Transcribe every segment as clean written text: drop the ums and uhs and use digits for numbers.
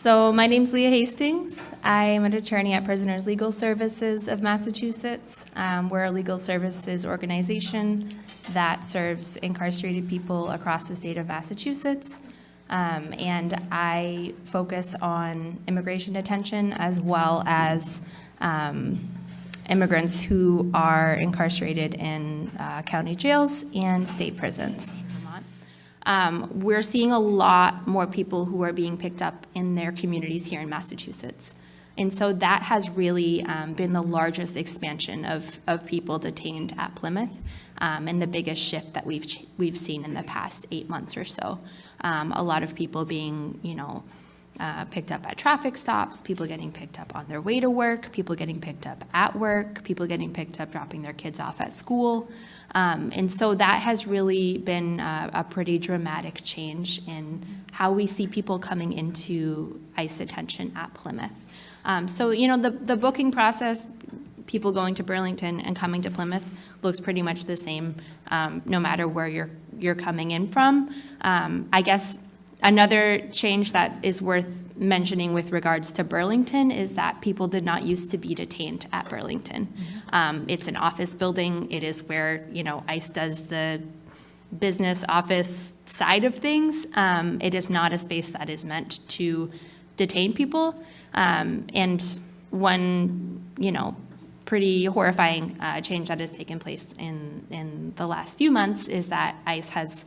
So my name's Leah Hastings. I am an attorney at Prisoners Legal Services of Massachusetts. We're a legal services organization that serves incarcerated people across the state of Massachusetts. And I focus on immigration detention as well as immigrants who are incarcerated in county jails and state prisons. We're seeing a lot more people who are being picked up in their communities here in Massachusetts. And so that has really been the largest expansion of people detained at Plymouth, and the biggest shift that we've seen in the past 8 months or so. A lot of people being, picked up at traffic stops, people getting picked up on their way to work, people getting picked up at work, people getting picked up dropping their kids off at school. And so that has really been a pretty dramatic change in how we see people coming into ICE detention at Plymouth. So, the booking process, people going to Burlington and coming to Plymouth looks pretty much the same, no matter where you're coming in from. I guess another change that is worth mentioning with regards to Burlington is that people did not used to be detained at Burlington. It's an office building. It is where, ICE does the business office side of things. It is not a space that is meant to detain people. And one, pretty horrifying change that has taken place in the last few months is that ICE has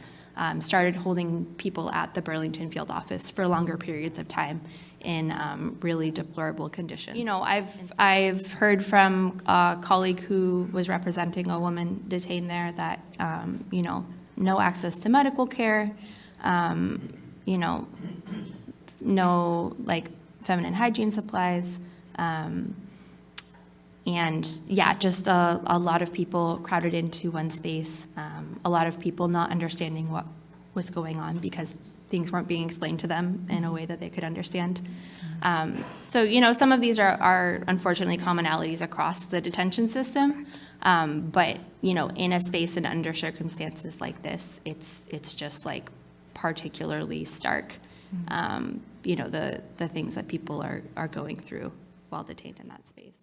started holding people at the Burlington field office for longer periods of time in really deplorable conditions. I've heard from a colleague who was representing a woman detained there that, no access to medical care, no feminine hygiene supplies, and yeah, just a lot of people crowded into one space, a lot of people not understanding what was going on because things weren't being explained to them in a way that they could understand. So, some of these are unfortunately commonalities across the detention system, but, in a space and under circumstances like this, it's just particularly stark, the things that people are going through while detained in that space.